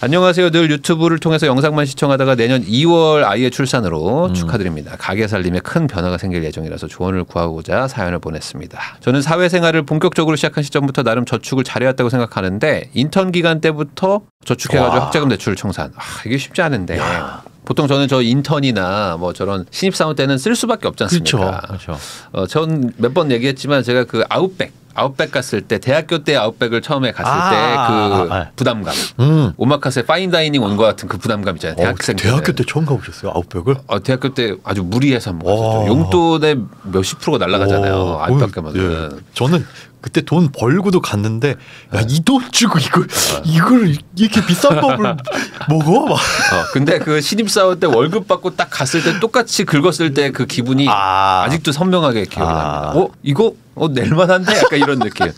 안녕하세요. 늘 유튜브를 통해서 영상만 시청하다가 내년 2월 아이의 출산으로 축하드립니다. 가게 살림에 큰 변화가 생길 예정이라서 조언을 구하고자 사연을 보냈습니다. 저는 사회생활을 본격적으로 시작한 시점부터 나름 저축을 잘해왔다고 생각하는데 인턴 기간 때부터 저축해가지고 학자금 대출을 청산. 이게 쉽지 않은데. 보통 저는 저 인턴이나 뭐 저런 신입사원 때는 쓸 수밖에 없지 않습니까? 그렇죠. 전 몇 번 얘기했지만 제가 그 아웃백 갔을 때 대학교 때 아웃백을 처음에 갔을 때 그 부담감 오마카세 파인다이닝 온 것 같은 그 부담감 있잖아요. 대학생 대학교 때 처음 가보셨어요? 아웃백을? 대학교 때 아주 무리해서 한번 갔었죠. 용돈의 몇십 프로가 날아가잖아요. 아웃백 가면. 예. 저는 그때 돈 벌고도 갔는데 이 돈 주고 이걸 이렇게 비싼 밥을 먹어? 막. 근데 그 신입사원 때 월급 받고 딱 갔을 때 똑같이 긁었을 때 그 기분이 아직도 선명하게 기억이 납니다. 이거 낼만한데? 약간 이런 느낌.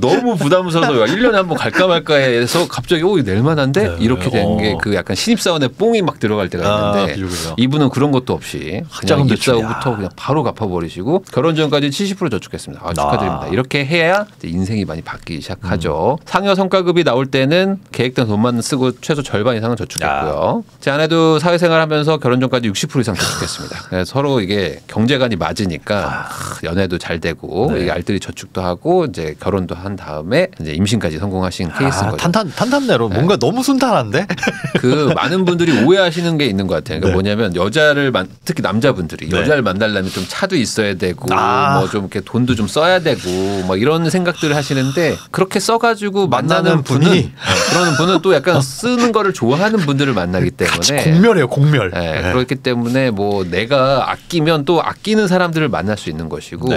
너무 부담스러워서 1년에 한 번 갈까 말까 해서 갑자기 이거 낼만한데? 이렇게 된 게 그 약간 신입사원에 뽕이 막 들어갈 때가 있는데 이분은 그런 것도 없이 그냥 입사 후부터 그냥 바로 갚아버리시고 결혼 전까지 70% 저축했습니다. 축하드립니다. 이렇게 해야 인생이 많이 바뀌기 시작하죠. 상여 성과급이 나올 때는 계획된 돈만 쓰고 최소 절반 이상은 저축했고요. 제 아내도 사회생활 하면서 결혼 전까지 60% 이상 저축했습니다. 서로 이게 경제관이 맞으니까 연애도 잘 되고 이게 알뜰히 저축도 하고 이제 결혼도 한 다음에 이제 임신까지 성공하신 케이스인 거죠. 탄탄대로 뭔가 너무 순탄한데? 그 많은 분들이 오해하시는 게 있는 것 같아요. 그러니까 뭐냐면 여자를 특히 남자분들이 여자를 만나려면 좀 차도 있어야 되고 뭐 좀 이렇게 돈도 좀 써야 되고 뭐 이런 생각들을 하시는데 그렇게 써가지고 만나는 분은 그러는 분은 또 약간 쓰는 거를 좋아하는 분들을 만나기 때문에 공멸이에요, 공멸. 그렇기 때문에 뭐 내가 아끼면 또 아끼는 사람들을 만날 수 있는 것이고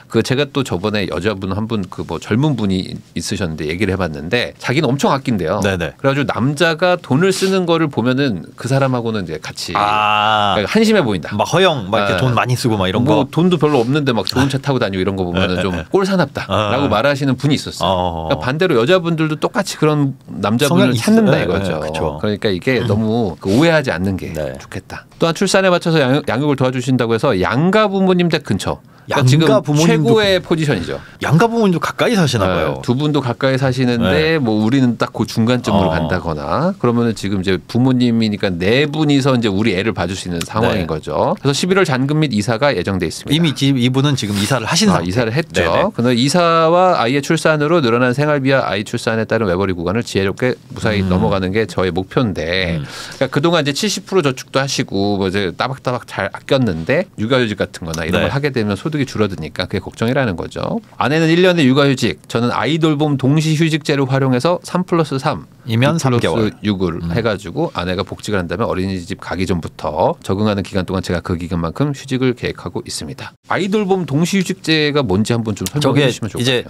그 제가 또 저번에 여자분 한 분 그 뭐 젊은 분이 있으셨는데 얘기를 해봤는데 자기는 엄청 아낀대요. 그래가지고 남자가 돈을 쓰는 거를 보면은 그 사람하고는 이제 같이 그러니까 한심해 보인다. 막 허영, 막 이렇게 돈 많이 쓰고 막 이런 거. 돈도 별로 없는데 막 좋은 차 타고 다니고 이런 거 보면은 좀 꼴사납다라고 말하시는 분이 있었어요. 그러니까 반대로 여자분들도 똑같이 그런 남자분을 찾는다 이거죠. 그러니까 이게 너무 오해하지 않는 게 좋겠다. 또한 출산에 맞춰서 양육을 도와주신다고 해서 양가 부모님 댁 근처. 그러니까 지금 최고의 포지션이죠. 양가 부모님도 가까이 사시나 봐요. 두 분도 가까이 사시는데 뭐 우리는 딱 그 중간쯤으로 간다거나 그러면은 지금 이제 부모님이니까 네 분이서 이제 우리 애를 봐줄 수 있는 상황인 거죠. 그래서 11월 잔금 및 이사가 예정돼 있습니다. 이미 이분은 지금 이사를 하신 상태. 이사를 했죠. 그런데 이사와 아이의 출산으로 늘어난 생활비와 아이 출산에 따른 외벌이 구간을 지혜롭게 무사히 넘어가는 게 저의 목표인데 그러니까 그동안 이제 70% 저축도 하시고 뭐 이제 따박따박 잘 아꼈는데 육아휴직 같은 거나 이런 걸 하게 되면 소득이 줄어드니까 그게 걱정이라는 거죠. 아내는 1년의 육아휴직, 저는 아이돌봄 동시휴직제를 활용해서 3+3이면 3개월 6을 해가지고 아내가 복직을 한다면 어린이집 가기 전부터 적응하는 기간 동안 제가 그 기간만큼 휴직을 계획하고 있습니다. 아이돌봄 동시휴직제가 뭔지 한번 좀 설명해 주시면 좋겠어요. 이제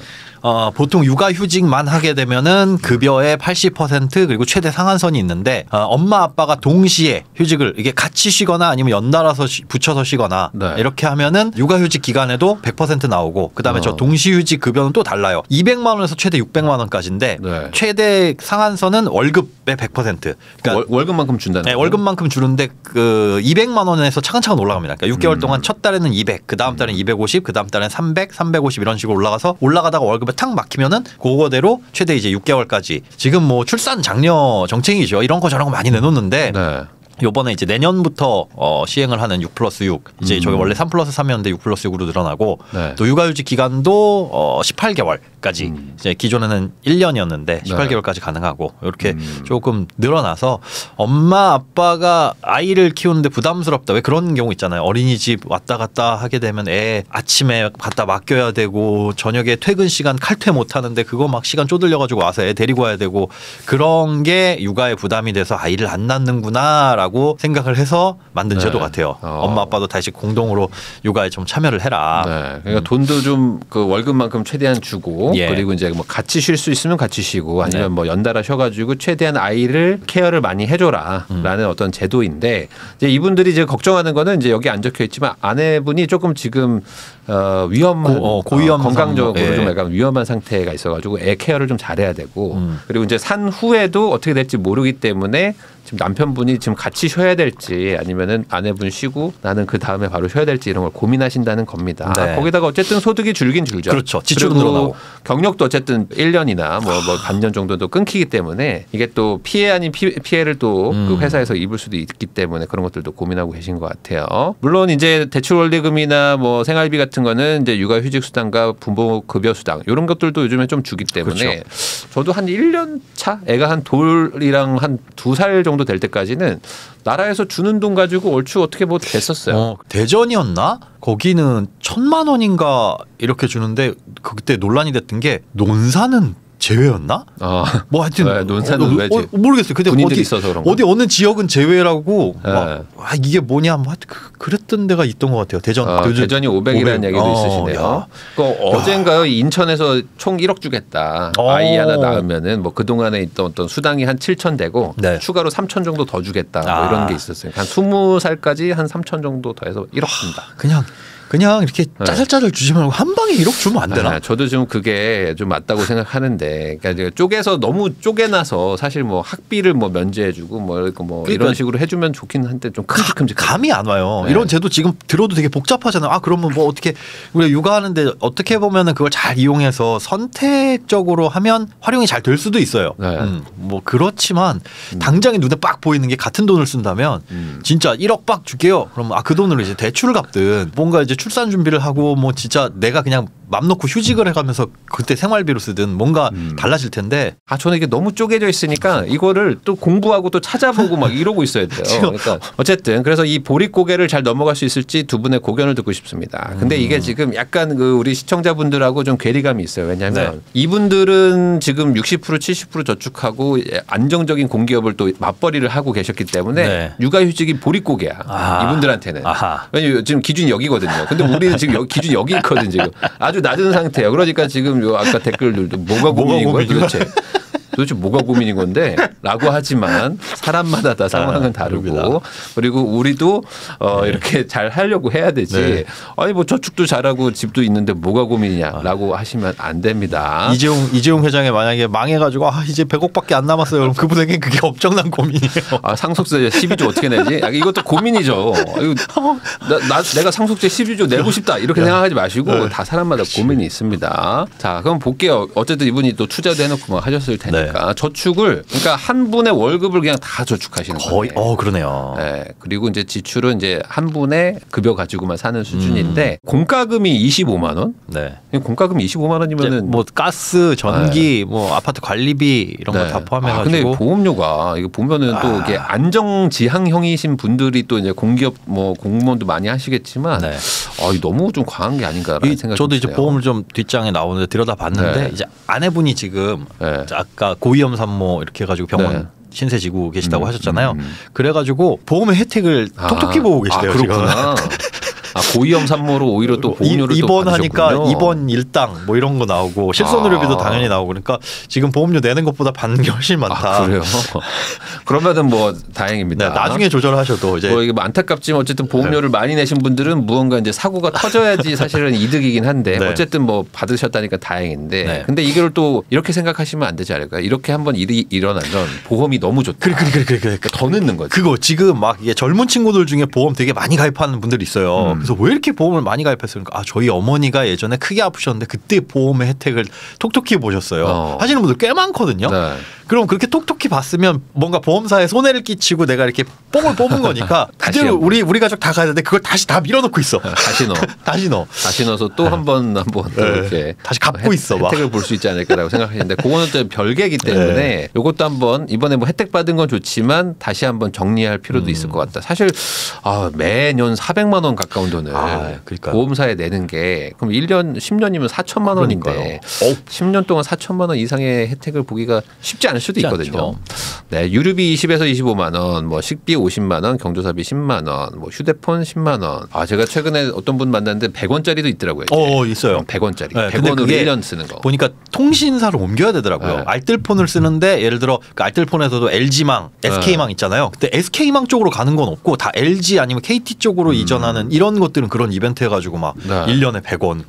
보통 육아휴직만 하게 되면은 급여의 80% 그리고 최대 상한선이 있는데 엄마 아빠가 동시에 휴직을 이게 같이 쉬거나 아니면 연달아서 붙여서 쉬거나 이렇게 하면은 육아휴직 기간에도 100% 나오고 그다음에 저 동시휴직 급여는 또 달라요. 200만 원에서 최대 600만 원까지인데 최대 상한선은 월급의 100%. 그러니까 월급만큼 준다는 거예요. 월급만큼 주는데 그 200만 원에서 차근차근 올라갑니다. 그러니까 6개월 동안 첫 달에는 200, 그 다음 달에는 250, 그 다음 달에는 300, 350 이런 식으로 올라가서 올라가다가 월급에 탁 막히면은 그거대로 최대 이제 6개월까지 지금 뭐 출산 장려 정책이죠. 이런 거 저런 거 많이 내놓는데 요번에 이제 내년부터 시행을 하는 6+6 이제 저게 원래 3+3이었는데 6+6으로 늘어나고 또 육아휴직 기간도 18개월까지 이제 기존에는 1년이었는데 18개월까지 가능하고 이렇게 조금 늘어나서 엄마 아빠가 아이를 키우는데 부담스럽다 왜 그런 경우 있잖아요. 어린이집 왔다 갔다 하게 되면 애 아침에 갖다 맡겨야 되고 저녁에 퇴근 시간 칼퇴 못 하는데 그거 막 시간 쪼들려 가지고 와서 애 데리고 와야 되고 그런 게 육아에 부담이 돼서 아이를 안 낳는구나 라고 생각을 해서 만든 제도 같아요. 엄마 아빠도 다시 공동으로 육아에 좀 참여를 해라. 그러니까 돈도 좀 그 월급만큼 최대한 주고 그리고 이제 뭐 같이 쉴 수 있으면 같이 쉬고 아니면 뭐 연달아 쉬어가지고 최대한 아이를 케어를 많이 해줘라라는 어떤 제도인데 이제 이분들이 이제 걱정하는 거는 이제 여기 안 적혀 있지만 아내분이 조금 지금 위험한 고위험 건강적으로 좀 약간 위험한 상태가 있어가지고 애 케어를 좀 잘해야 되고 그리고 이제 산 후에도 어떻게 될지 모르기 때문에 지금 남편분이 지금 같이 쉬어야 될지 아니면은 아내분 쉬고 나는 그 다음에 바로 쉬어야 될지 이런 걸 고민하신다는 겁니다. 네. 거기다가 어쨌든 소득이 줄긴 줄죠. 그렇죠. 지출도 늘어나고. 경력도 어쨌든 1년이나 뭐 반년 정도도 끊기기 때문에 이게 또 피해 아닌 피해를 또 그 회사에서 입을 수도 있기 때문에 그런 것들도 고민하고 계신 것 같아요. 물론 이제 대출원리금이나 뭐 생활비 같은 거는 이제 육아휴직수당과 부모급여수당 이런 것들도 요즘에 좀 주기 때문에 그렇죠. 저도 한 1년 차 애가 한 돌이랑 한 2살 정도 될 때까지는 나라에서 주는 돈 가지고 얼추 어떻게 뭐 됐었어요. 대전이었나? 거기는 1,000만 원인가 이렇게 주는데 그때 논란이 됐던 게 논산은 제외였나? 뭐 하여튼 네, 논산은 왜지? 모르겠어요. 근데 군인들이 있어서 그런 거. 어느 지역은 제외라고 네. 막, 이게 뭐냐 뭐 그랬던 데가 있던 것 같아요. 대전이 500이라는 얘기도 있으시네요. 어젠가요 인천에서 총 1억 주겠다. 아이 하나 낳으면은 뭐 그동안에 있던 어떤 수당이 한 7천 되고 네. 추가로 3천 정도 더 주겠다. 뭐 이런 게 있었어요. 한 20살까지 한 3천 정도 더해서 1억 줍니다. 그냥 이렇게 짜잘짜잘 주지 말고 한 방에 1억 주면 안 되나? 저도 좀 그게 좀 맞다고 생각하는데, 그러니까 쪼개서 너무 쪼개놔서 사실 뭐 학비를 뭐 면제해주고 뭐 그러니까 이런 식으로 해주면 좋긴 한데 좀 큼직큼직. 감이 안 와요. 네. 이런 제도 지금 들어도 되게 복잡하잖아요. 그러면 뭐 어떻게 우리가 육아하는데 어떻게 보면은 그걸 잘 이용해서 선택적으로 하면 활용이 잘 될 수도 있어요. 네. 뭐 그렇지만 당장에 눈에 빡 보이는 게 같은 돈을 쓴다면 진짜 1억 빡 줄게요. 그러면 그 돈으로 이제 대출을 갚든 뭔가 이제 출산 준비를 하고 뭐 진짜 내가 그냥 맘 놓고 휴직을 해가면서 그때 생활비로 쓰든 뭔가 달라질 텐데. 저는 이게 너무 쪼개져 있으니까 이거를 또 공부하고 또 찾아보고 막 이러고 있어야 돼요. 그러니까 어쨌든 그래서 이 보릿고개를 잘 넘어갈 수 있을지 두 분의 고견을 듣고 싶습니다. 근데 이게 지금 약간 그 우리 시청자분들하고 좀 괴리감이 있어요. 왜냐하면 이분들은 지금 60% 70% 저축하고 안정적인 공기업을 또 맞벌이를 하고 계셨기 때문에 육아휴직이 보릿고개야. 이분들한테는. 왜냐면 지금 기준이 여기거든요. 근데 우리는 지금 기준이 여기 있거든 지금. 아주 낮은 상태예요. 그러니까 지금 요 아까 댓글들도 뭐가 고민인 거야 도대체 뭐가 고민인 건데 라고 하지만 사람마다 다 상황은 다르고 그리고 우리도 이렇게 잘 하려고 해야 되지. 아니 뭐 저축도 잘하고 집도 있는데 뭐가 고민이냐라고 하시면 안 됩니다. 이재용 회장이 만약에 망해가지고 이제 100억밖에 안 남았어요. 그럼 그분에게 그게 엄청난 고민이에요. 상속세 12조 어떻게 내지? 이것도 고민이죠. 내가 상속세 12조 내고 싶다 이렇게 생각하지 마시고 다 사람마다 고민이 있습니다. 자 그럼 볼게요. 어쨌든 이분이 또 투자도 해놓고 막 하셨을 테니까. 저축을 그러니까 한 분의 월급을 그냥 다 저축하시는 거예요. 그러네요. 네. 그리고 이제 지출은 이제 한 분의 급여 가지고만 사는 수준인데 공과금이 25만 원? 네. 공과금이 25만 원이면은 뭐 가스, 전기, 뭐 아파트 관리비 이런 거 다 포함해가지고. 근데 보험료가 이거 보면은 또 이게 안정지향형이신 분들이 또 이제 공기업 뭐 공무원도 많이 하시겠지만 너무 좀 과한 게 아닌가라는 생각이 저도 이제 드네요. 보험을 좀 뒷장에 나오는데 들여다봤는데 이제 아내분이 지금 아까 고위험 산모 이렇게 해가지고 병원 신세 지고 계시다고 하셨잖아요. 그래가지고 보험의 혜택을 톡톡히 보고 계시대요. 그렇구나. 고위험 산모로 오히려 또 보험료를 입원하니까 또 입원 일당 뭐 이런 거 나오고 실손의료비도 당연히 나오고 그러니까 지금 보험료 내는 것보다 받는 게 훨씬 많다. 그래요? 그러면은 뭐 다행입니다. 나중에 조절하셔도 이제 뭐 이게 안타깝지만 어쨌든 보험료를 많이 내신 분들은 무언가 이제 사고가 터져야지 사실은 이득이긴 한데 어쨌든 뭐 받으셨다니까 다행인데 근데 이걸 또 이렇게 생각하시면 안 되지 않을까? 이렇게 한번 일이 일어나면 보험이 너무 좋다. 그래. 더 넣는 거지. 그거 지금 막 이게 젊은 친구들 중에 보험 되게 많이 가입하는 분들이 있어요. 그래서 왜 이렇게 보험을 많이 가입했어요? 그러니까 저희 어머니가 예전에 크게 아프셨는데 그때 보험의 혜택을 톡톡히 보셨어요. 하시는 분들 꽤 많거든요. 그럼 그렇게 톡톡히 봤으면 뭔가 보험사에 손해를 끼치고 내가 이렇게 뽕을 뽑은 거니까 그대로 우리 가족 다 가야 되는데 그걸 다시 다 밀어넣고 있어. 다시 넣어서 또 한 번 이렇게 다시 갚고 있어. 혜택을 볼 수 있지 않을까라고 생각하시는데 그거는 또 별개이기 때문에 이것도 한번 이번에 뭐 혜택 받은 건 좋지만 다시 한번 정리할 필요도 있을 것 같다. 사실 매년 400만 원 가까운 돈을 보험사에 내는 게 그럼 1년 10년이면 4천만 원인데 10년 동안 4천만 원 이상의 혜택을 보기가 쉽지 않을 수도 있거든요. 유류비 20에서 25만 원, 뭐 식비 50만 원, 경조사비 10만 원, 뭐 휴대폰 10만 원. 제가 최근에 어떤 분 만났는데 100원짜리도 있더라고요. 있어요. 100원짜리. 100원으로 1년 쓰는 거. 보니까 통신사를 옮겨야 되더라고요. 알뜰폰을 쓰는데 예를 들어 그 알뜰폰에서도 LG망, SK망 있잖아요. 근데 SK망 쪽으로 가는 건 없고 다 LG 아니면 KT 쪽으로 이전하는 이런 것들은 그런 이벤트 해가지고 막 1년에 100원.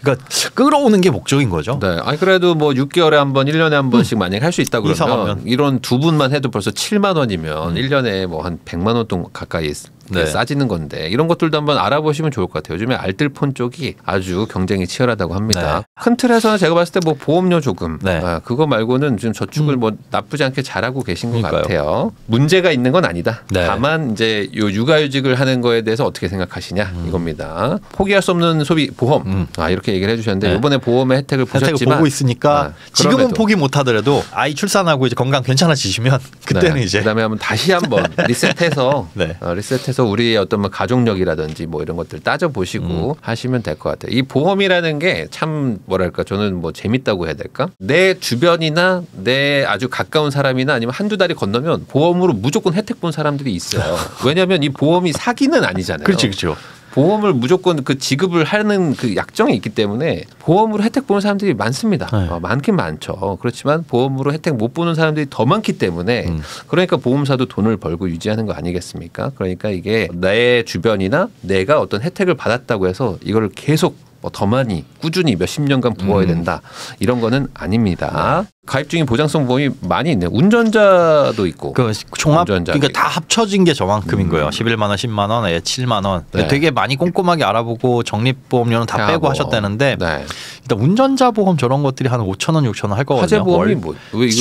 그러니까 끌어오는 게 목적인 거죠. 그래도 뭐 6개월에 한 번, 1년에 한 번씩 만약 할 수 있다 그러면 이런 두 기분만 해도 벌써 7만 원이면 1년에 뭐 한 100만 원 돈 가까이 네. 싸지는 건데 이런 것들도 한번 알아보시면 좋을 것 같아요. 요즘에 알뜰폰 쪽이 아주 경쟁이 치열하다고 합니다. 네. 큰 틀에서는 제가 봤을 때 뭐 보험료 조금 네. 그거 말고는 지금 저축을 뭐 나쁘지 않게 잘하고 계신 것 같아요. 문제가 있는 건 아니다. 네. 다만 이제 요 육아휴직을 하는 거에 대해서 어떻게 생각하시냐 이겁니다. 포기할 수 없는 소비 보험 이렇게 얘기를 해주셨는데 이번에 보험의 혜택을 보셨지만 보고 있으니까 지금은 포기 못하더라도 아이 출산하고 이제 건강 괜찮아지시면 그때는 네. 이제 그다음에 한번 다시 한번 리셋해서 네. 리셋해서 우리의 어떤 뭐 가족력이라든지 뭐 이런 것들 따져 보시고 하시면 될 것 같아요. 이 보험이라는 게 참 뭐랄까 저는 뭐 재밌다고 해야 될까? 내 주변이나 내 아주 가까운 사람이나 아니면 한두 달이 건너면 보험으로 무조건 혜택 본 사람들이 있어요. 왜냐하면 이 보험이 사기는 아니잖아요. 그렇죠. 보험을 무조건 그 지급을 하는 그 약정이 있기 때문에 보험으로 혜택 보는 사람들이 많습니다. 네. 많긴 많죠. 그렇지만 보험으로 혜택 못 보는 사람들이 더 많기 때문에 그러니까 보험사도 돈을 벌고 유지하는 거 아니겠습니까? 그러니까 이게 내 주변이나 내가 어떤 혜택을 받았다고 해서 이걸 계속 더 많이 꾸준히 몇십 년간 부어야 된다. 이런 거는 아닙니다. 가입 중인 보장성 보험이 많이 있네요. 운전자도 있고. 그 종합 그러니까 다 합쳐진 게 저만큼인 거예요. 11만 원, 10만 원, 7만 원. 네. 되게 많이 꼼꼼하게 알아보고 적립보험료는 다 빼고 하셨다는데 네. 일단 운전자 보험 저런 것들이 한 5천 원, 6천 원 할 거거든요. 화재 보험이 뭐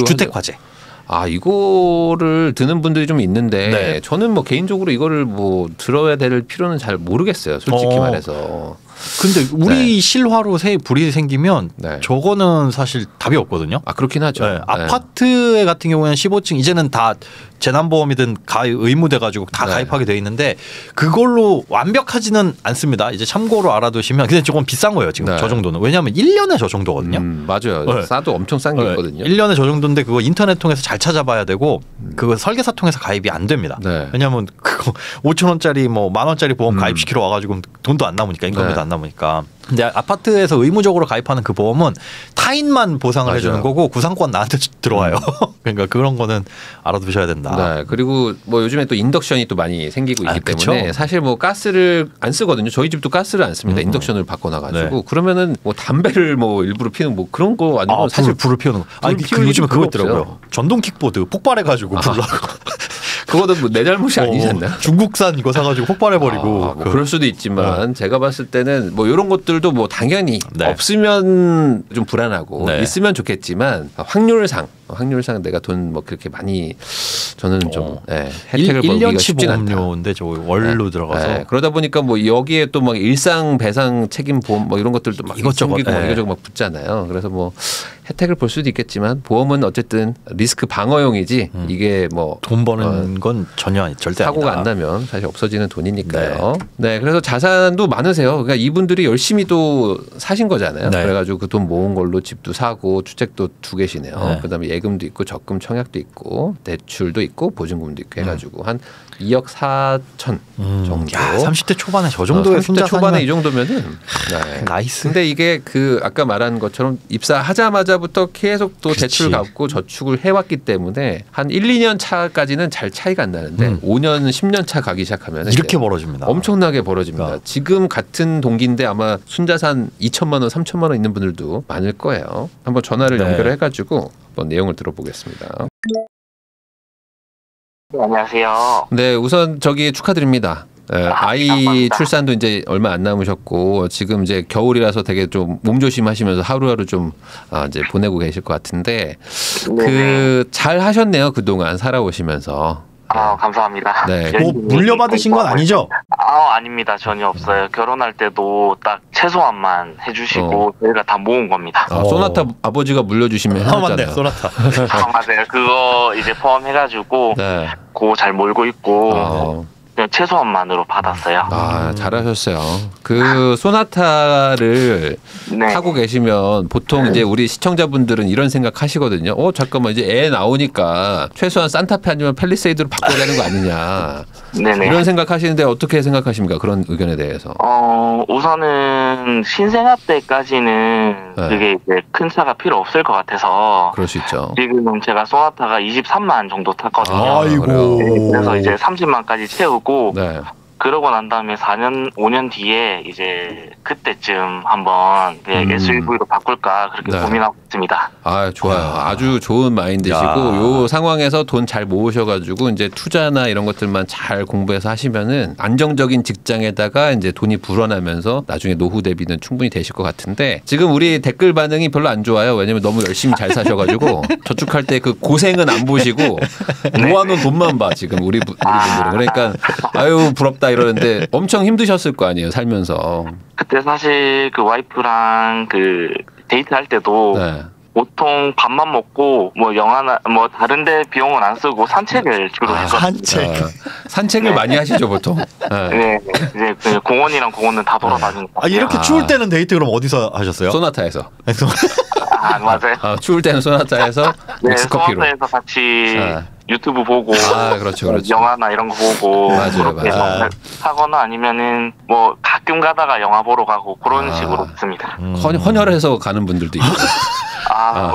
주택 화재. 이거를 드는 분들이 좀 있는데 네. 저는 뭐 개인적으로 이거를 뭐 들어야 될 필요는 잘 모르겠어요. 솔직히 말해서. 근데 우리 실화로 불이 생기면 저거는 사실 답이 없거든요. 그렇긴 하죠. 네. 아파트 같은 경우에는 15층 이제는 다 재난보험이든 의무돼 가지고 다 가입하게 돼 있는데 그걸로 완벽하지는 않습니다. 이제 참고로 알아두시면 근데 조금 비싼 거예요 지금 저 정도는. 왜냐하면 1년에 저 정도거든요. 맞아요. 싸도 엄청 싼 게 있거든요. 1년에 저 정도인데 그거 인터넷 통해서 잘 찾아봐야 되고 그거 설계사 통해서 가입이 안 됩니다. 왜냐하면 그거 5천 원짜리 뭐 만 원짜리 보험 가입시키러 와가지고 돈도 안 남으니까 인건비도 안 남으니까. 근데 아파트에서 의무적으로 가입하는 그 보험은 타인만 보상을 해주는 거고 구상권 나한테 들어와요. 그러니까 그런 거는 알아두셔야 된다. 네. 그리고 뭐 요즘에 또 인덕션이 또 많이 생기고 있기 때문에 그쵸? 사실 뭐 가스를 안 쓰거든요. 저희 집도 가스를 안 씁니다. 인덕션을 바꿔놔가지고 그러면은 뭐 담배를 뭐 일부러 피는 뭐 그런 거 아니면 사실 불을 피우는 거. 요즘에 그거 있더라고요. 전동 킥보드 폭발해가지고 불나고. 그거는 뭐 내 잘못이 아니지 않나? 중국산 이거 사가지고 폭발해버리고. 뭐 그럴 수도 있지만 제가 봤을 때는 뭐 이런 것들도 뭐 당연히 없으면 좀 불안하고 있으면 좋겠지만 확률상 내가 돈 뭐 그렇게 많이 저는 좀 혜택을 벌기가 쉽지 않다. 1년치 보험료인데 저 월로 들어가서 그러다 보니까 뭐 여기에 또 막 일상 배상 책임 보험 뭐 이런 것들도 막 이것저것 이것저것 막 붙잖아요. 그래서 뭐 혜택을 볼 수도 있겠지만 보험은 어쨌든 리스크 방어용이지 이게 뭐 돈 버는 건 전혀 절대 사고가 안 나면 사실 없어지는 돈이니까요. 네, 그래서 자산도 많으세요. 그러니까 이분들이 열심히 또 사신 거잖아요. 그래가지고 그 돈 모은 걸로 집도 사고 주택도 2개시네요. 그다음에 예금도 있고 적금 청약도 있고 대출도 있고 보증금도 있고 해가지고 한 2억 4천 정도. 야, 30대 초반에 저 정도의 30대 초반에 이 정도면은 나이스. 근데 이게 그 아까 말한 것처럼 입사하자마자부터 계속 또 대출 갚고 저축을 해왔기 때문에 한 1, 2년 차까지는 잘 차이가 안 나는데 5년, 10년 차 가기 시작하면 이렇게 벌어집니다. 엄청나게 벌어집니다. 그러니까. 지금 같은 동기인데 아마 순자산 2천만 원, 3천만 원 있는 분들도 많을 거예요. 한번 전화를 연결을 해가지고 한번 내용을 들어보겠습니다. 안녕하세요. 네, 우선 저기 축하드립니다. 아이 출산도 이제 얼마 안 남으셨고 지금 이제 겨울이라서 되게 좀 몸조심하시면서 하루하루 좀 이제 보내고 계실 것 같은데 그 잘 하셨네요. 그동안 살아오시면서. 감사합니다. 네. 뭐 물려받으신 건 아니죠? 아닙니다. 전혀 없어요. 결혼할 때도 딱 최소한만 해주시고 저희가 다 모은 겁니다. 소나타 아버지가 물려주시면 해놨잖아요. 맞네. 소나타. 맞아요. 그거 이제 포함해가지고 그거 잘 몰고 있고 그냥 최소한만으로 받았어요. 잘하셨어요. 그 소나타를 타고 계시면 보통 이제 우리 시청자분들은 이런 생각 하시거든요. 잠깐만 이제 애 나오니까 최소한 산타페 아니면 팰리세이드로 바꿔야 되는 거 아니냐. 네네. 이런 생각 하시는데 어떻게 생각하십니까? 그런 의견에 대해서. 우선은 신생아 때까지는 그게 이제 큰 차가 필요 없을 것 같아서. 그럴 수 있죠. 지금은 제가 소나타가 23만 정도 탔거든요. 아이고. 그래서 이제 30만까지 채우고 그러고 난 다음에 4년, 5년 뒤에 이제 그때쯤 한번 SUV로 바꿀까 그렇게 고민하고 있습니다. 아, 좋아요. 아주 좋은 마인드시고 요 상황에서 돈 잘 모으셔가지고 이제 투자나 이런 것들만 잘 공부해서 하시면은 안정적인 직장에다가 이제 돈이 불어나면서 나중에 노후 대비는 충분히 되실 것 같은데 지금 우리 댓글 반응이 별로 안 좋아요. 왜냐면 너무 열심히 잘 사셔가지고 저축할 때 그 고생은 안 보시고 모아놓은 돈만 봐 지금 우리 분들은. 그러니까 아유 부럽다 이러는데 엄청 힘드셨을 거 아니에요 살면서. 그때 사실 그 와이프랑 그 데이트할 때도 보통 밥만 먹고 뭐 영화나 뭐 다른데 비용은 안 쓰고 산책을 주로 했거든요. 산책을 많이 하시죠 보통. 네, 이제 그 공원이랑 공원은 다 돌아다니는. 이렇게 추울 때는 데이트 그럼 어디서 하셨어요? 소나타에서. 맞아요. 추울 때는 소나타에서 믹스커피로. 소나타에서 같이 유튜브 보고, 그렇죠. 영화나 이런 거 보고, 맞아요. 하거나 아니면은 뭐 가끔 가다가 영화 보러 가고 그런 식으로 했습니다. 헌혈해서 가는 분들도 있고.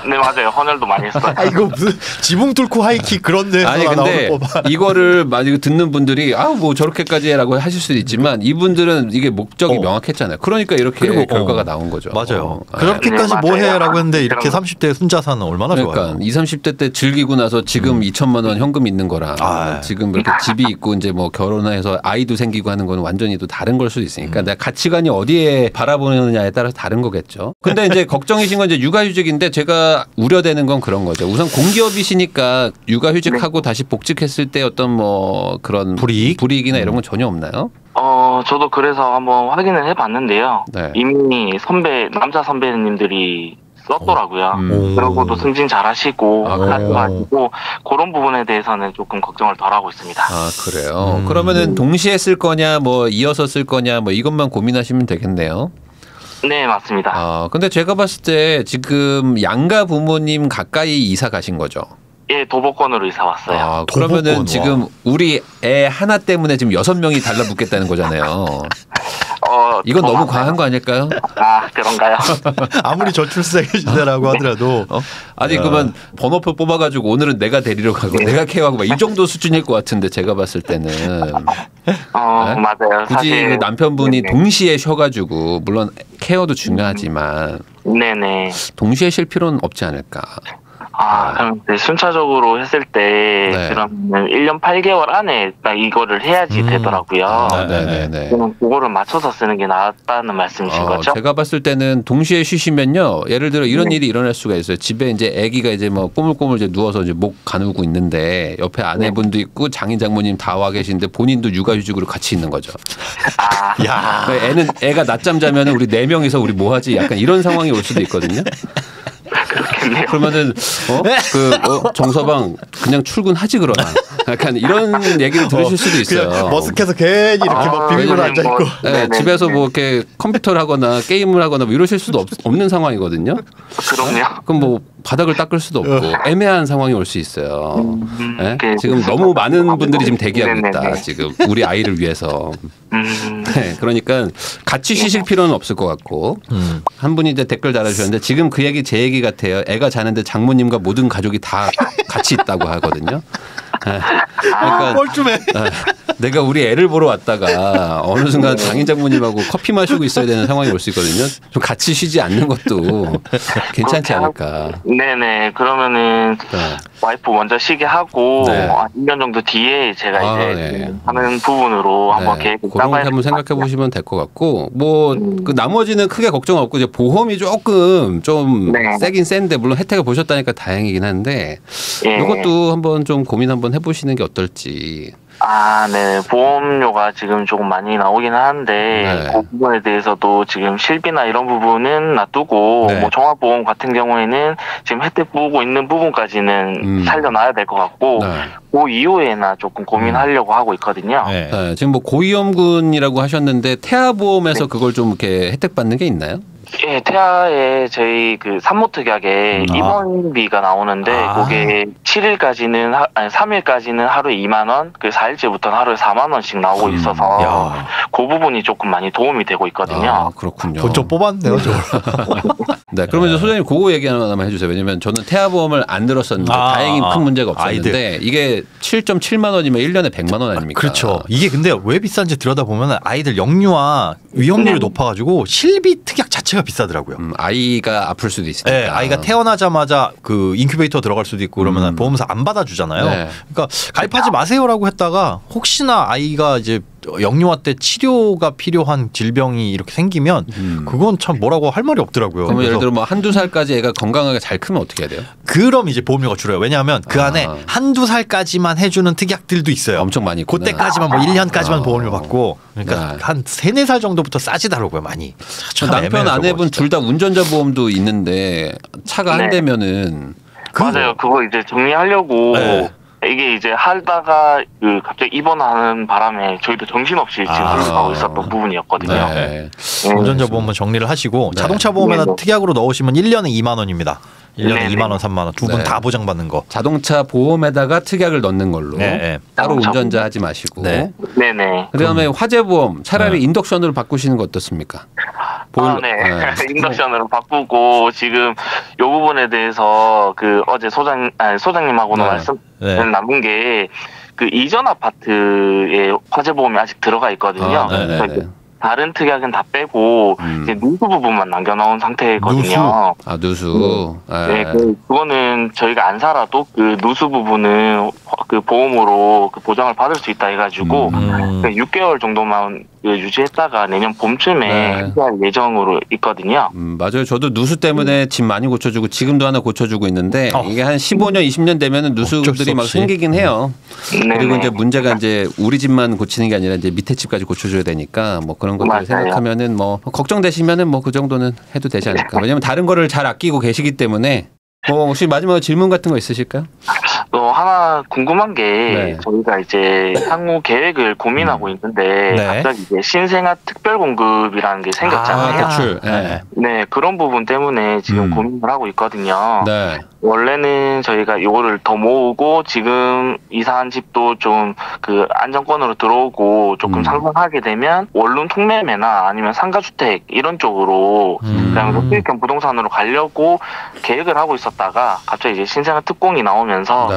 네 맞아요. 헌혈도 많이 했어요. 이거 무슨 지붕 뚫고 하이킥 그런 데서 아니 근데 이거를 만약에 듣는 분들이 뭐 저렇게까지 해라고 하실 수도 있지만 이분들은 이게 목적이 명확했잖아요. 그러니까 이렇게 결과가 나온 거죠. 맞아요. 그렇게까지 뭐 해라고 했는데 이렇게 30대 순자산은 얼마나 좋아요. 그러니까 20, 30대 때 즐기고 나서 지금 2천만 원 현금 있는 거랑 지금 이렇게 집이 있고 이제 뭐 결혼해서 아이도 생기고 하는 거는 완전히 또 다른 걸 수도 있으니까 내가 가치관이 어디에 바라보느냐에 따라서 다른 거겠죠. 근데 이제 걱정이신 건 이제 육아휴직인데 제가 우려되는 건 그런 거죠. 우선 공기업이시니까 육아휴직하고 다시 복직했을 때 어떤 뭐 그런 불이익이나 이런 건 전혀 없나요? 저도 그래서 한번 확인을 해봤는데요. 이미 남자 선배님들이 썼더라고요. 그러고도 승진 잘하시고 하시고 그런 부분에 대해서는 조금 걱정을 덜 하고 있습니다. 그래요. 그러면은 동시에 쓸 거냐, 뭐 이어서 쓸 거냐, 뭐 이것만 고민하시면 되겠네요. 네, 맞습니다. 근데 제가 봤을 때 지금 양가 부모님 가까이 이사 가신 거죠? 예, 도보권으로 이사 왔어요. 그러면은 지금 우리 애 하나 때문에 지금 6명이 달라붙겠다는 거잖아요. 이건 너무 과한 거 아닐까요? 그런가요? 아무리 저출생 시대라고 하더라도 아니 그러면 번호표 뽑아가지고 오늘은 내가 데리러 가고 내가 케어하고 막 이 정도 수준일 것 같은데 제가 봤을 때는 맞아요. 굳이 그 남편분이 동시에 쉬어가지고 물론 케어도 중요하지만 동시에 쉴 필요는 없지 않을까. 그럼 순차적으로 했을 때 그러면 1년 8개월 안에 딱 이거를 해야지 되더라고요. 네네네. 그럼 그거를 맞춰서 쓰는 게 낫다는 말씀이신 거죠? 제가 봤을 때는 동시에 쉬시면요. 예를 들어 이런 일이 일어날 수가 있어요. 집에 이제 아기가 이제 뭐 꼬물꼬물 이제 누워서 이제 목 가누고 있는데 옆에 아내분도 있고 장인 장모님 다 와 계신데 본인도 육아휴직으로 같이 있는 거죠. 야. 애가 낮잠 자면 우리 4명이서 우리 뭐 하지? 약간 이런 상황이 올 수도 있거든요. 그렇겠네요. 그러면은 정서방 그냥 출근하지 그러나 약간 이런 얘기를 들으실 수도 있어요. 그냥 머쓱해서 괜히 이렇게 막 비비고 앉아 있고. 집에서 뭐 이렇게 컴퓨터를 하거나 게임을 하거나 뭐 이러실 수도 없는 상황이거든요. 그럼요. 그럼 뭐 바닥을 닦을 수도 없고 애매한 상황이 올 수 있어요. 지금 너무 많은 분들이 지금 대기하고 있다. 지금 우리 아이를 위해서. 그러니까 같이 쉬실 필요는 없을 것 같고 한 분이 이제 댓글 달아주셨는데 지금 그 얘기 제 얘기 같아요. 애가 자는데 장모님과 모든 가족이 다 같이 있다고 하거든요. 그러니까 뻘쭘해. 내가 우리 애를 보러 왔다가 어느 순간 장인 장모님하고 커피 마시고 있어야 되는 상황이 올 수 있거든요. 좀 같이 쉬지 않는 것도 괜찮지 않을까. 네네. 그러면은 와이프 먼저 쉬게 하고 1년 정도 뒤에 제가 이제 하는 부분으로 한번 계획을 그런 거 한번 생각해 보시면 될 것 같고 뭐 그 나머지는 크게 걱정 없고 이제 보험이 조금 좀 세긴 센데 물론 혜택을 보셨다니까 다행이긴 한데 이것도 한번 좀 고민 한번 해보시는 게 어떨지. 네. 보험료가 지금 조금 많이 나오긴 하는데 그 부분에 대해서도 지금 실비나 이런 부분은 놔두고 뭐 종합보험 같은 경우에는 지금 혜택 보고 있는 부분까지는 살려놔야 될 것 같고 그 이후에나 조금 고민하려고 하고 있거든요. 지금 뭐 고위험군이라고 하셨는데 태아보험에서 그걸 좀 이렇게 혜택 받는 게 있나요? 예, 태아에 저희 그 산모특약에 입원비가 나오는데 그게 7일까지는 3일까지는 하루에 2만 원, 그 4일째부터는 하루에 4만 원씩 나오고 있어서 그 부분이 조금 많이 도움이 되고 있거든요. 그렇군요. 돈 좀 뽑았네요, 저. 네, 그러면 이제 소장님 그거 얘기 하나만 해주세요. 왜냐면 저는 태아보험을 안 들었었는데 다행히 큰 문제가 없었는데 아이들. 이게 7.7만 원이면 1년에 100만 원 아닙니까? 그렇죠. 이게 근데 왜 비싼지 들여다보면 아이들 영유아 위험률이 높아가지고 실비 특약 자체가 비싸더라고요. 아이가 아플 수도 있으니까. 네, 아이가 태어나자마자 그 인큐베이터 들어갈 수도 있고 그러면 보험사 안 받아주잖아요. 네. 그러니까 가입하지 마세요라고 했다가 혹시나 아이가 이제 영유아 때 치료가 필요한 질병이 이렇게 생기면 그건 참 뭐라고 할 말이 없더라고요. 그럼 예를 들어 뭐 한두 살까지 애가 건강하게 잘 크면 어떻게 해야 돼요? 그럼 이제 보험료가 줄어요. 왜냐하면 그 안에 한두 살까지만 해주는 특약들도 있어요. 엄청 많이 있구나. 그때까지만 뭐 1년까지만 보험료 받고 그러니까 한 3, 4살 정도부터 싸지더라고요. 많이. 남편 아내분 둘 다 운전자 보험도 있는데 차가 한 대면은 맞아요. 그거 이제 정리하려고 이게 이제 하다가 그 갑자기 입원하는 바람에 저희도 정신없이 지금 흘러가고 있었던 부분이었거든요. 네. 운전자 보험은 정리를 하시고 자동차 보험에는 특약으로 넣으시면 1년에 2만 원입니다. 1년에 2만 원, 3만 원 두 분 다 보장받는 거. 자동차 보험에다가 특약을 넣는 걸로. 따로 운전자 하지 마시고. 네네. 그다음에 화재보험 차라리 인덕션으로 바꾸시는 거 어떻습니까? 인덕션으로 바꾸고 지금 이 부분에 대해서 그 어제 소장님하고는 말씀 나눈 게 그 이전 아파트에 화재보험이 아직 들어가 있거든요. 다른 특약은 다 빼고 이제 누수 부분만 남겨놓은 상태거든요. 누수. 네, 그거는 저희가 안 살아도 그 누수 부분은 그 보험으로 그 보장을 받을 수 있다 해가지고 6개월 정도만 유지했다가 내년 봄쯤에 해지할 예정으로 있거든요. 맞아요. 저도 누수 때문에 집 많이 고쳐주고 지금도 하나 고쳐주고 있는데 이게 한 15년, 20년 되면은 누수들이 막 생기긴 해요. 그리고 이제 문제가 이제 우리 집만 고치는 게 아니라 이제 밑에 집까지 고쳐줘야 되니까 뭐 그런 것들 생각하면은 뭐 걱정되시면은 뭐 그 정도는 해도 되지 않을까. 왜냐면 다른 거를 잘 아끼고 계시기 때문에. 혹시 마지막으로 질문 같은 거 있으실까요? 하나 궁금한 게 저희가 이제 향후 계획을 고민하고 있는데 갑자기 이제 신생아 특별공급이라는 게 생겼잖아요. 대출. 네, 그런 부분 때문에 지금 고민을 하고 있거든요. 원래는 저희가 이거를 더 모으고 지금 이사한 집도 좀 그 안정권으로 들어오고 조금 상승하게 되면 원룸 통매매나 아니면 상가주택 이런 쪽으로 그다음에 수익형 부동산으로 가려고 계획을 하고 있었다가 갑자기 이제 신생아 특공이 나오면서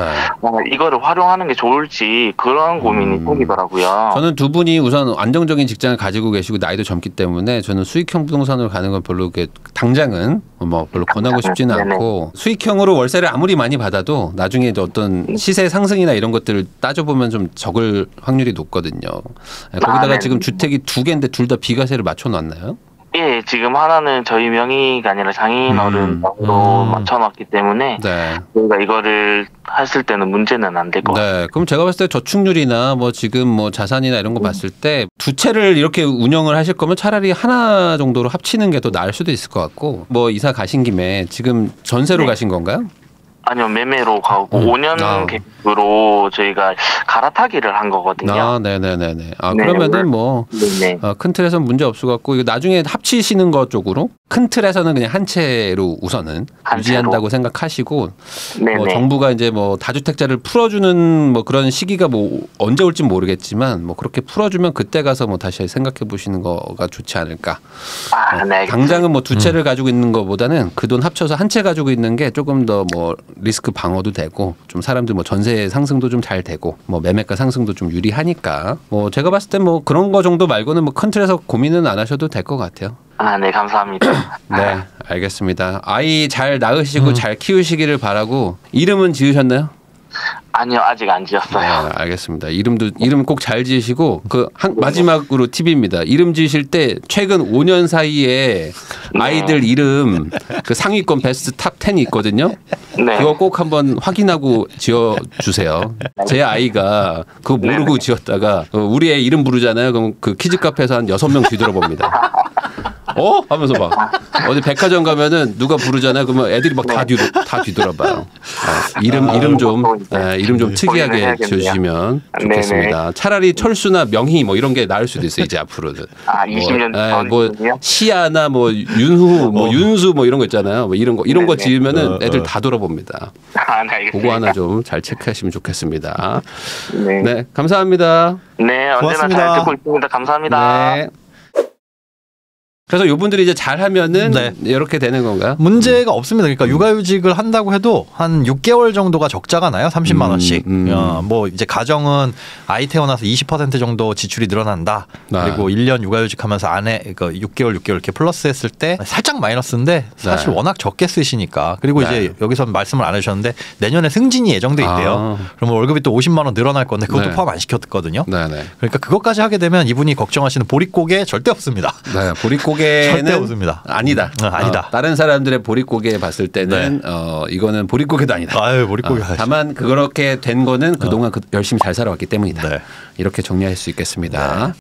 이거를 활용하는 게 좋을지 그런 고민이 생기더라고요. 저는 두 분이 우선 안정적인 직장을 가지고 계시고 나이도 젊기 때문에 저는 수익형 부동산으로 가는 건 별로 당장은 뭐 별로 권하고 싶지는 않고 수익형으로 월세를 아무리 많이 받아도 나중에 어떤 시세 상승이나 이런 것들을 따져보면 좀 적을 확률이 높거든요. 거기다가 지금 주택이 2개인데 둘 다 비과세를 맞춰놨나요? 예, 지금 하나는 저희 명의가 아니라 장인 어른으로 맞춰놨기 때문에 저희가 이거를 했을 때는 문제는 안 될 것 같아요. 그럼 제가 봤을 때 저축률이나 뭐 지금 뭐 자산이나 이런 거 봤을 때 두 채를 이렇게 운영을 하실 거면 차라리 하나 정도로 합치는 게 더 나을 수도 있을 것 같고 뭐 이사 가신 김에 지금 전세로 가신 건가요? 아니요, 매매로 가고 5년 계획으로 저희가 갈아타기를 한 거거든요. 네네네네. 그러면은 뭐 큰 틀에서는 문제 없을 것 같고 이거 나중에 합치시는 것 쪽으로 큰 틀에서는 그냥 한 채로 우선은 유지한다고 생각하시고 뭐 정부가 이제 뭐 다주택자를 풀어주는 뭐 그런 시기가 뭐 언제 올지 모르겠지만 뭐 그렇게 풀어주면 그때 가서 뭐 다시 생각해 보시는 거가 좋지 않을까. 당장은 뭐 두 채를 가지고 있는 것보다는 그 돈 합쳐서 한 채 가지고 있는 게 조금 더 뭐 리스크 방어도 되고 좀 사람들 뭐 전세 상승도 좀 잘 되고 뭐 매매가 상승도 좀 유리하니까 뭐 제가 봤을 때 뭐 그런 거 정도 말고는 뭐 큰 틀에서 고민은 안 하셔도 될 것 같아요. 네, 감사합니다. 네, 알겠습니다. 아이 잘 낳으시고 잘 키우시기를 바라고. 이름은 지으셨나요? 아니요, 아직 안 지었어요. 알겠습니다. 이름 꼭 잘 지으시고 마지막으로 팁입니다. 이름 지으실 때 최근 5년 사이에 아이들 이름 그 상위권 베스트 탑 10이 있거든요. 그거 꼭 한번 확인하고 지어주세요. 제 아이가 그거 모르고 지었다가 우리 애 이름 부르잖아요. 그럼 그 키즈 카페에서 한 6명 뒤돌아봅니다. 하면서 막 어디 백화점 가면은 누가 부르잖아요. 그러면 애들이 막 다 뒤돌아봐요. 이름 좀 특이하게 지어주시면 좋겠습니다. 차라리 철수나 명희 뭐 이런 게 나을 수도 있어요. 이제 앞으로는. 20년 뭐 시아나 뭐 윤후 뭐 윤수 뭐 이런 거 있잖아요. 뭐 이런 거 지으면은 애들 다 돌아봅니다. 그거 하나 좀 잘 체크하시면 좋겠습니다. 네, 감사합니다. 네, 언제나 잘 듣고 있습니다. 감사합니다. 네. 그래서 이분들이 이제 잘하면은 네. 이렇게 되는 건가요? 문제가 없습니다. 그러니까 육아휴직을 한다고 해도 한 6개월 정도가 적자가 나요. 30만 원씩. 뭐 이제 가정은 아이 태어나서 20% 정도 지출이 늘어난다. 그리고 1년 육아휴직하면서 아내 그 6개월 이렇게 플러스했을 때 살짝 마이너스인데 사실 워낙 적게 쓰시니까. 그리고 이제 여기서 말씀을 안 해주셨는데 내년에 승진이 예정돼 있대요. 그러면 월급이 또 50만 원 늘어날 건데 그것도 포함 안 시켰거든요. 그러니까 그것까지 하게 되면 이분이 걱정하시는 보릿고개 절대 없습니다. 네, 보릿고개는 아니다. 아니다. 다른 사람들의 보릿고개 봤을 때는 이거는 보릿고개도 아니다. 아유, 보릿고개 다만 그렇게 된 거는 그동안 열심히 잘 살아왔기 때문이다. 이렇게 정리할 수 있겠습니다.